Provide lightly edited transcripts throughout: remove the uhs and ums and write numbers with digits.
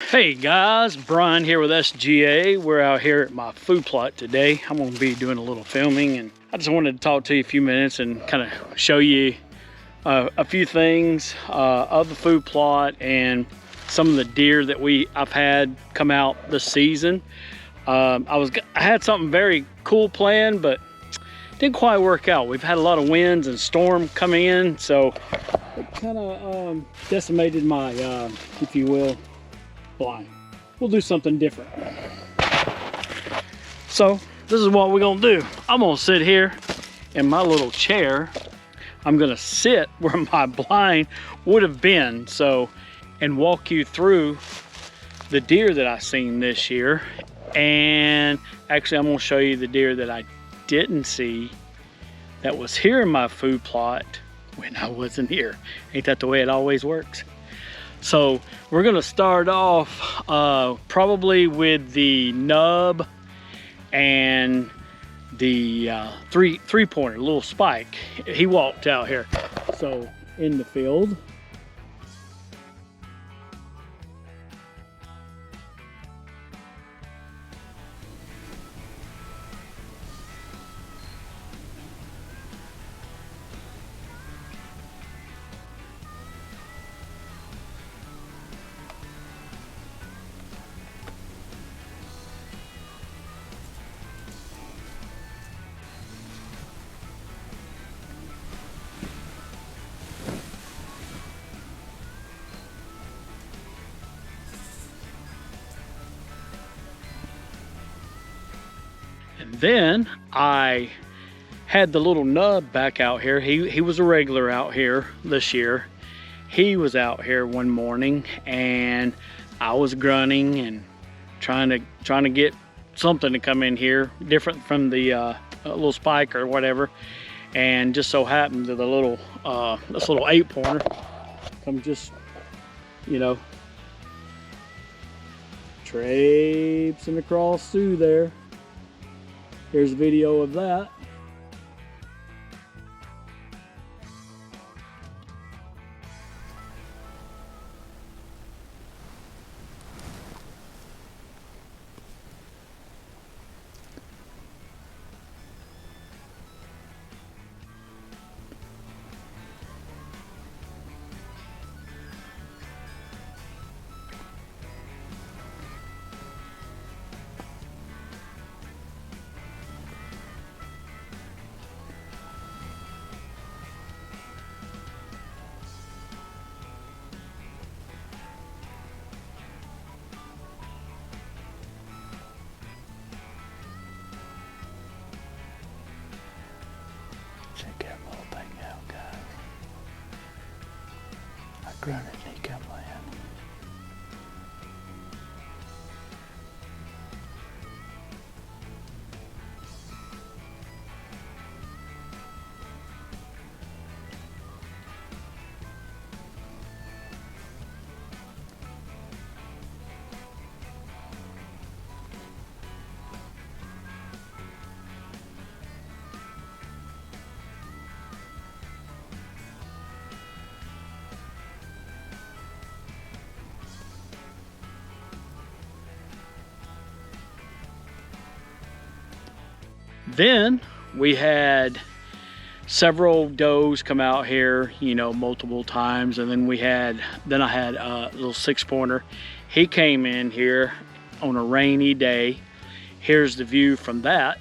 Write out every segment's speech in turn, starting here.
Hey guys, Brian here with SGA. We're out here at my food plot today. I'm going to be doing a little filming, and I just wanted to talk to you a few minutes and kind of show you a few things of the food plot and some of the deer that I've had come out this season. I had something very cool planned, but didn't quite work out. We've had a lot of winds and storm coming in, so it kind of decimated my, if you will, blind. We'll do something different. So this is what we're gonna do. I'm gonna sit here in my little chair. I'm gonna sit where my blind would have been, and walk you through the deer that I seen this year. And actually I'm gonna show you the deer that I didn't see that was here in my food plot when I wasn't here. Ain't that the way it always works? So we're gonna start off probably with the nub and the three-pointer, little Spike. He walked out here. So in the field. And then I had the little nub back out here. He was a regular out here this year. He was out here one morning, and I was grunting and trying to get something to come in here different from the little Spike or whatever. And just so happened that the little this little 8-pointer come just, you know, traipsing across through there. Here's a video of that. Check that little thing out, guys. I grunted and he come in. Then we had several does come out here, you know, multiple times. And then I had a little 6-pointer. He came in here on a rainy day. Here's the view from that.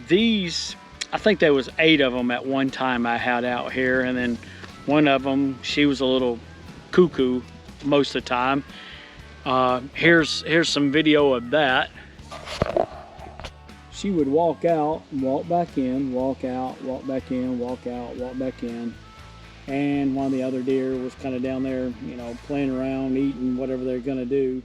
These, I think there was 8 of them at one time I had out here, and then one of them, she was a little cuckoo most of the time. Here's some video of that. She would walk out and walk back in, walk out, walk back in, walk out, walk back in. and one of the other deer was kind of down there, you know, playing around, eating whatever they're gonna do.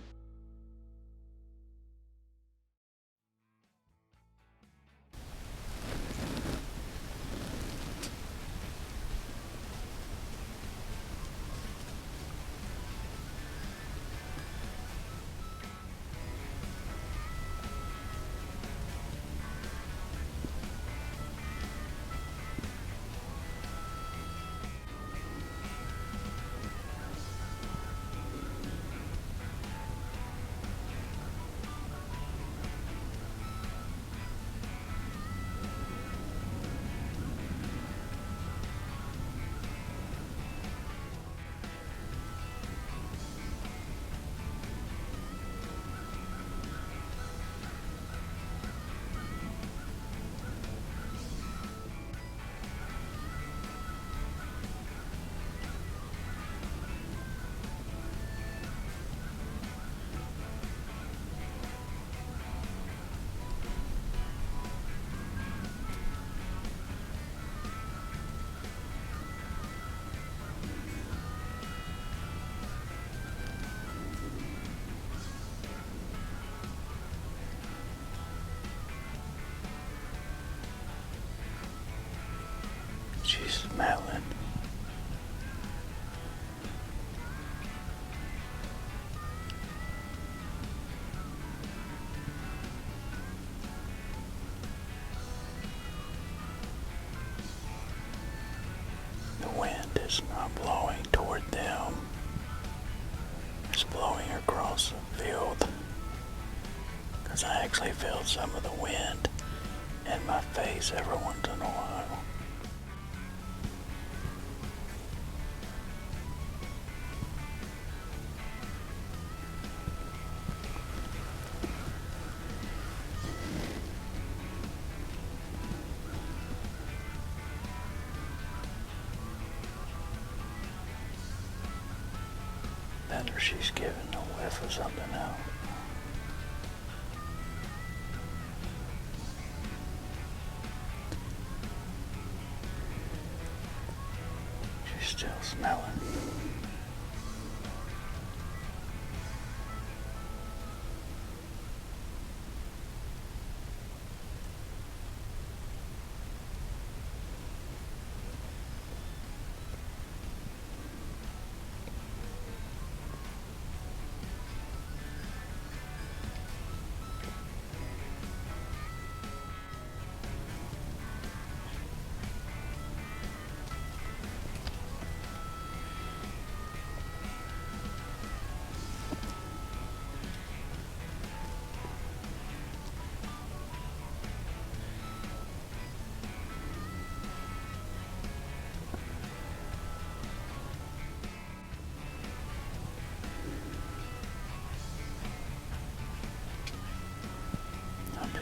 She's smelling. The wind is not blowing toward them. It's blowing across the field. Because I actually feel some of the wind in my face every once in a while. Or she's giving a whiff of something out. She's still smelling.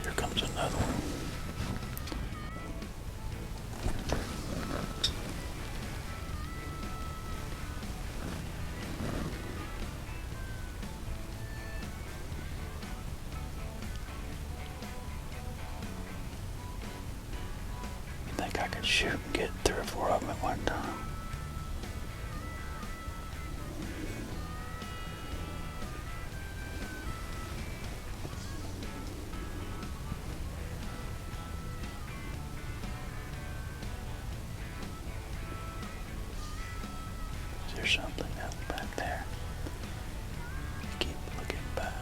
Here comes another one. I think I could shoot and get 3 or 4 of them at one time. There's something else back there. Keep looking back.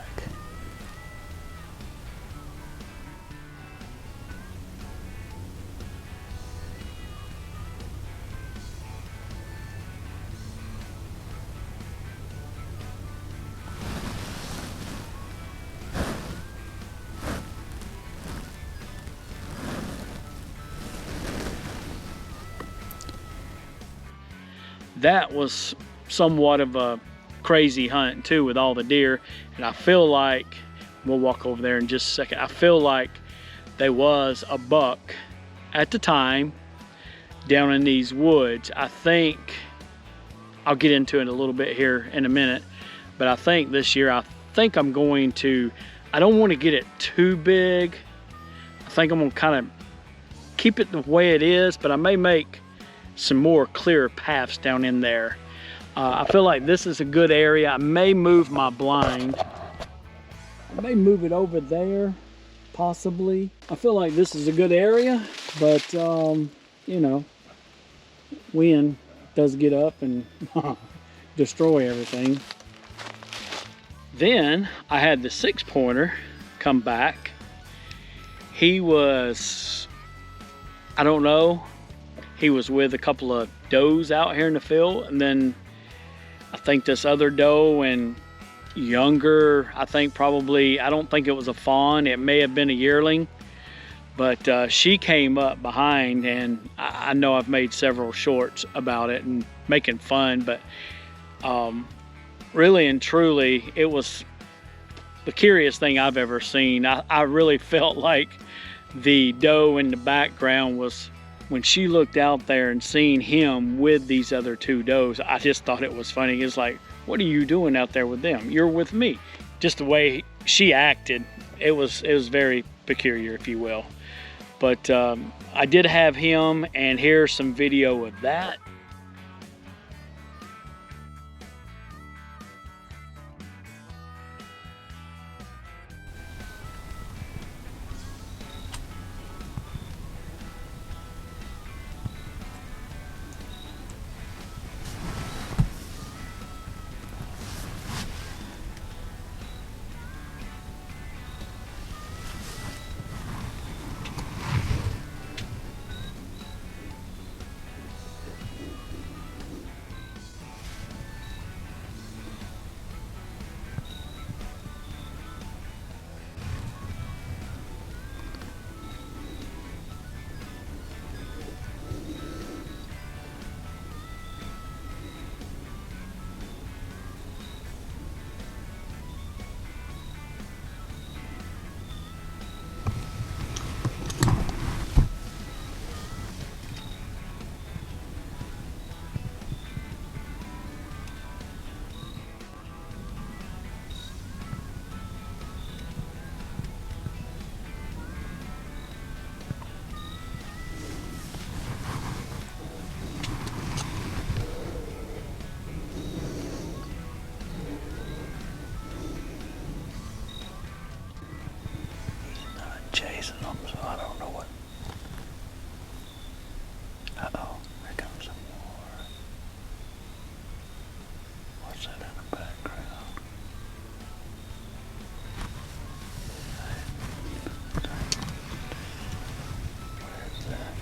That was somewhat of a crazy hunt too, with all the deer, and I feel like, we'll walk over there in just a second, I feel like there was a buck at the time down in these woods. I think, I'll get into it a little bit here in a minute, but I think this year, I think I'm going to, I don't want to get it too big. I think I'm gonna kind of keep it the way it is, but I may make some more clear paths down in there. I feel like this is a good area. I may move my blind. I may move it over there, possibly. I feel like this is a good area, but you know, wind does get up and destroy everything. Then I had the 6-pointer come back. He was, I don't know, he was with a couple of does out here in the field, and then I think this other doe and younger, I think probably, I don't think it was a fawn, it may have been a yearling, but she came up behind, and I know I've made several shorts about it and making fun, but really and truly, it was the curious thing I've ever seen. I really felt like the doe in the background was, when she looked out there and seen him with these other 2 does, I just thought it was funny. It's like, what are you doing out there with them? You're with me. Just the way she acted, it was very peculiar, if you will. But I did have him, and here's some video of that. Chasing them, so I don't know what. Uh-oh, here comes some more. What's that in the background? Where's that?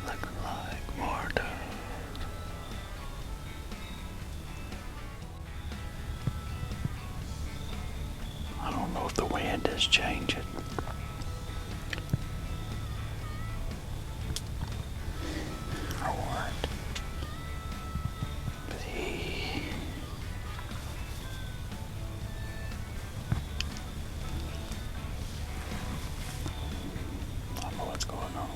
Looking like more does. I don't know if the wind is changing. Or what? But I don't know what's going on.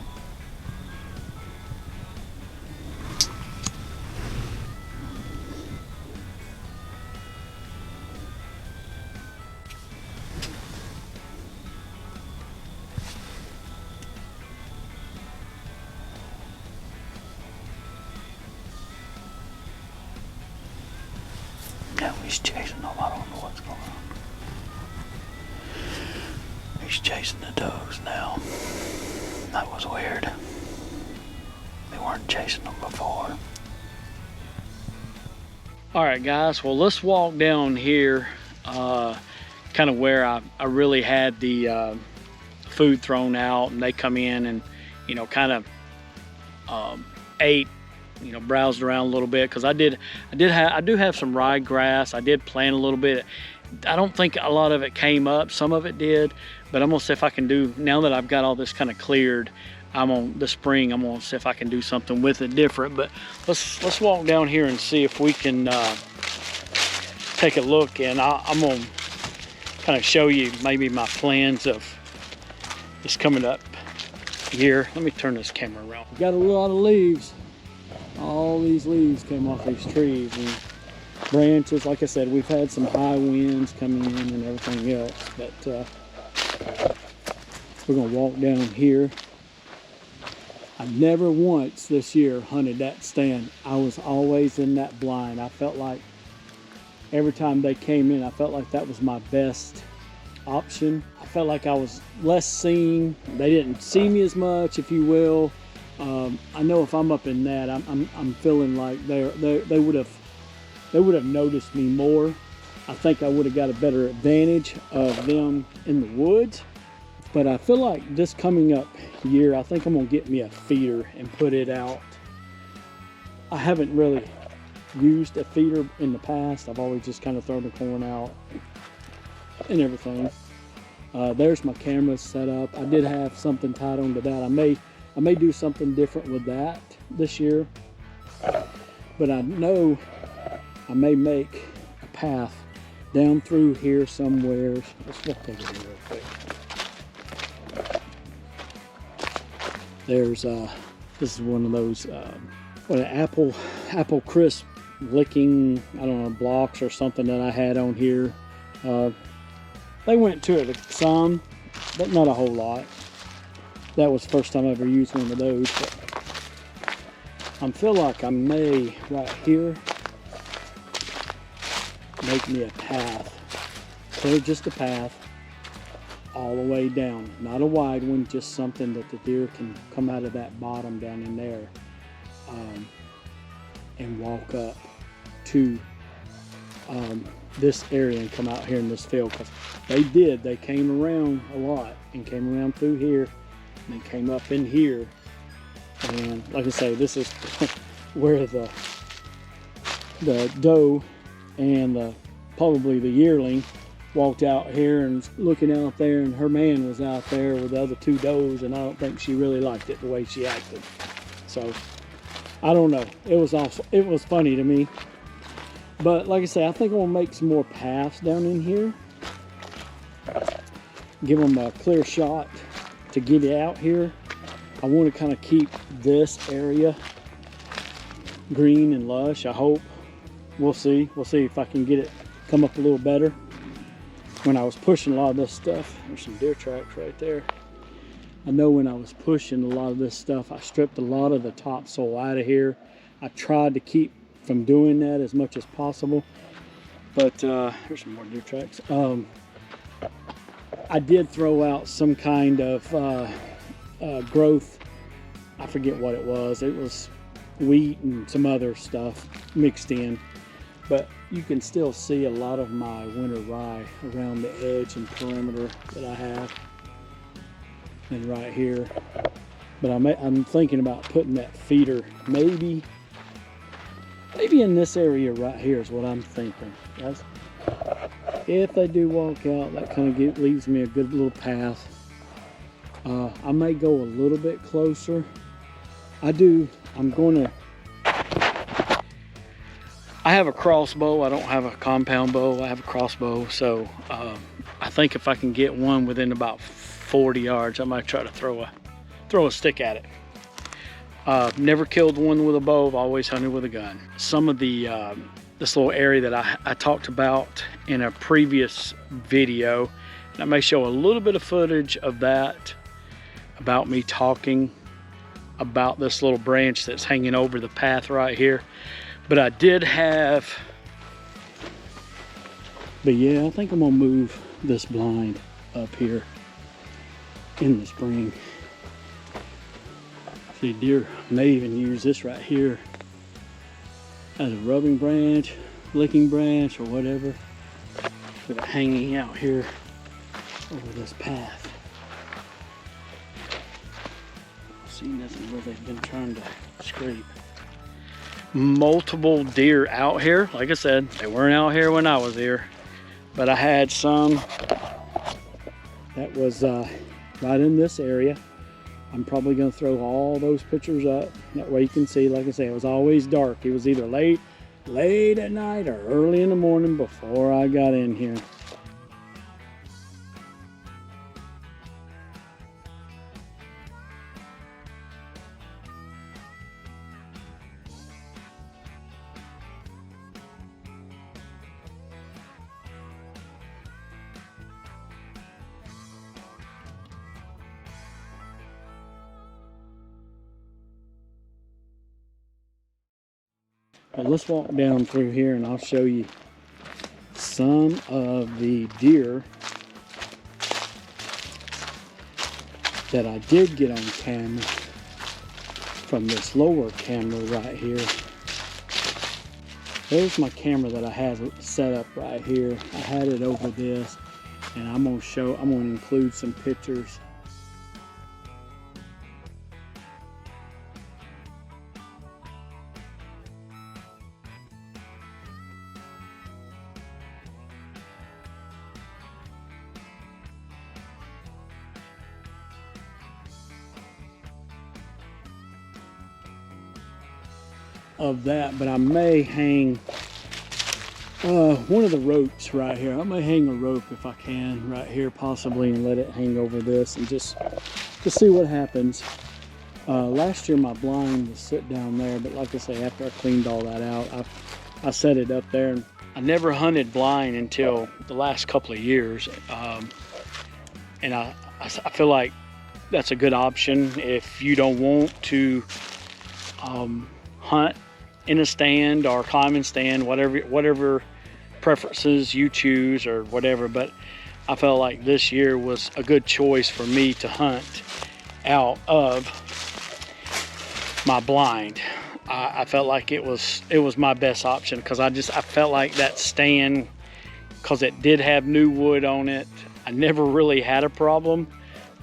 Now he's chasing them. I don't know what's going on. He's chasing the does now. That was weird. They weren't chasing them before. All right, guys. Well, let's walk down here, kind of where I really had the food thrown out, and they come in and, you know, kind of ate, you know, browsed around a little bit, because I do have some ryegrass. I did plant a little bit. I don't think a lot of it came up. Some of it did, but I'm gonna see if I can do, now that I've got all this kind of cleared, I'm on the spring, I'm gonna see if I can do something with it different. But let's walk down here and see if we can take a look, and I'm gonna kind of show you maybe my plans of this coming up year. Let me turn this camera around. We've got a lot of leaves. All these leaves came off these trees and branches. Like I said, we've had some high winds coming in and everything else, but we're gonna walk down here. I never once this year hunted that stand. I was always in that blind. I felt like every time they came in, I felt like that was my best option. I felt like I was less seen. They didn't see me as much, if you will. I know if I'm up in that, I'm feeling like they would have noticed me more. I think I would have got a better advantage of them in the woods. But I feel like this coming up year, I think I'm gonna get me a feeder and put it out. I haven't really used a feeder in the past. I've always just kind of thrown the corn out and everything. There's my camera set up. I did have something tied onto that. I may do something different with that this year, but I know I may make a path down through here somewhere. Let's walk over here real quick. There's this is one of those apple crisp licking, I don't know, blocks or something that I had on here. They went to it some, but not a whole lot. That was the first time I ever used one of those. But I feel like I may right here make me a path. So just a path all the way down, not a wide one, just something that the deer can come out of that bottom down in there and walk up to this area and come out here in this field. Because they came around a lot and came around through here and they came up in here, and like I say, this is where the doe and probably the yearling walked out here and looking out there, and her man was out there with the other two does, and I don't think she really liked it the way she acted. So I don't know, it was funny to me. But like I say, I think I'm gonna make some more paths down in here, give them a clear shot to get it out here. I want to kind of keep this area green and lush. I hope. We'll see if I can get it come up a little better. When I was pushing a lot of this stuff, there's some deer tracks right there. I know when I was pushing a lot of this stuff, I stripped a lot of the topsoil out of here. I tried to keep from doing that as much as possible, but here's some more deer tracks. I did throw out some kind of growth. I forget what it was. It was wheat and some other stuff mixed in, but you can still see a lot of my winter rye around the edge and perimeter that I have, and right here. But I'm thinking about putting that feeder maybe in this area right here is what I'm thinking. If they do walk out, that kind of leaves me a good little path. I may go a little bit closer. I have a crossbow. I don't have a compound bow. I have a crossbow. So I think if I can get one within about 40 yards, I might try to throw a stick at it. Never killed one with a bow. I've always hunted with a gun. Some of the this little area that I talked about in a previous video, and I may show a little bit of footage of that, about me talking about this little branch that's hanging over the path right here. But I did have, but yeah, I think I'm gonna move this blind up here in the spring. See, deer may even use this right here as a rubbing branch, licking branch, or whatever, with it hanging out here over this path. See nothing where they've been trying to scrape. Multiple deer out here. Like I said, they weren't out here when I was here, but I had some that was right in this area. I'm probably going to throw all those pictures up. That way you can see, like I say, it was always dark. It was either late at night or early in the morning before I got in here. But let's walk down through here and I'll show you some of the deer that I did get on camera from this lower camera right here. There's my camera that I have set up right here. I had it over this, and I'm gonna include some pictures. Of that, but I may hang one of the ropes right here. I may hang a rope if I can right here possibly and let it hang over this and just to see what happens. Last year my blind was sit down there, but like I say, after I cleaned all that out, I set it up there. And I never hunted blind until the last couple of years, and I feel like that's a good option if you don't want to hunt in a stand or climbing stand, whatever preferences you choose or whatever. But I felt like this year was a good choice for me to hunt out of my blind. I felt like it was my best option because I felt like that stand, because it did have new wood on it. I never really had a problem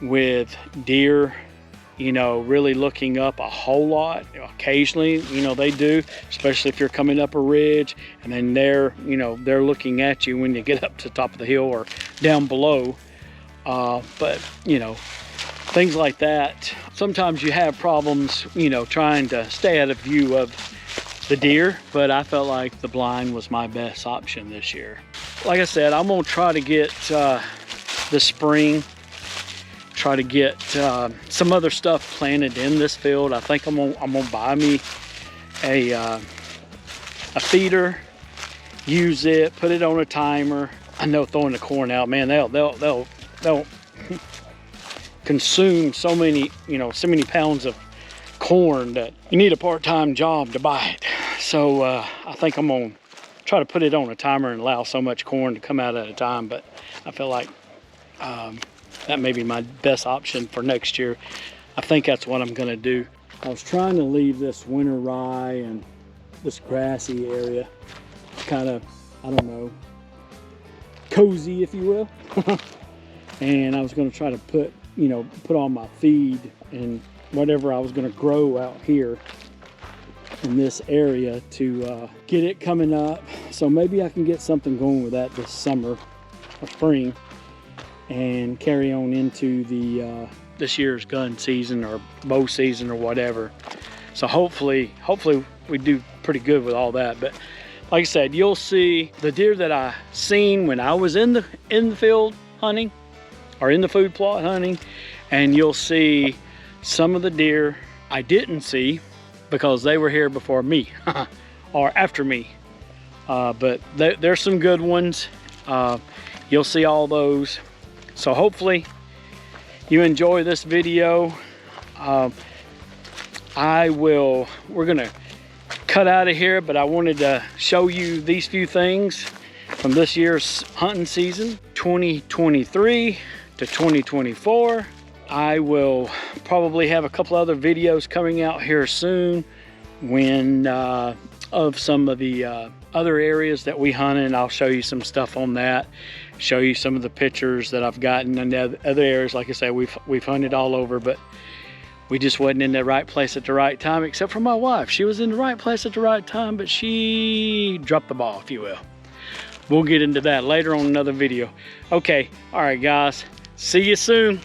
with deer, you know, really looking up a whole lot. Occasionally, you know, they do, especially if you're coming up a ridge and then they're looking at you when you get up to the top of the hill or down below. But, you know, things like that. Sometimes you have problems, you know, trying to stay out of view of the deer, but I felt like the blind was my best option this year. Like I said, I'm gonna try to get the spring, try to get some other stuff planted in this field. I think I'm gonna buy me a feeder, use it, put it on a timer. I know throwing the corn out, man, they'll consume so many pounds of corn that you need a part-time job to buy it. So I think I'm gonna try to put it on a timer and allow so much corn to come out at a time. But I feel like that may be my best option for next year. I think that's what I'm gonna do. I was trying to leave this winter rye and this grassy area kind of, I don't know, cozy, if you will. And I was gonna try to put all my feed and whatever I was gonna grow out here in this area to get it coming up. So maybe I can get something going with that this summer or spring and carry on into the this year's gun season or bow season or whatever. So hopefully we do pretty good with all that. But like I said, you'll see the deer that I seen when I was in the field hunting or in the food plot hunting, and you'll see some of the deer I didn't see because they were here before me or after me. But there's some good ones. You'll see all those. So hopefully you enjoy this video. We're gonna cut out of here, but I wanted to show you these few things from this year's hunting season, 2023 to 2024. I will probably have a couple other videos coming out here soon when of some of the other areas that we hunted. I'll show you some stuff on that, show you some of the pictures that I've gotten in the other areas. Like I say, we've hunted all over, but we just wasn't in the right place at the right time, except for my wife. She was in the right place at the right time, but she dropped the ball, if you will. We'll get into that later on another video. Okay, all right guys, see you soon.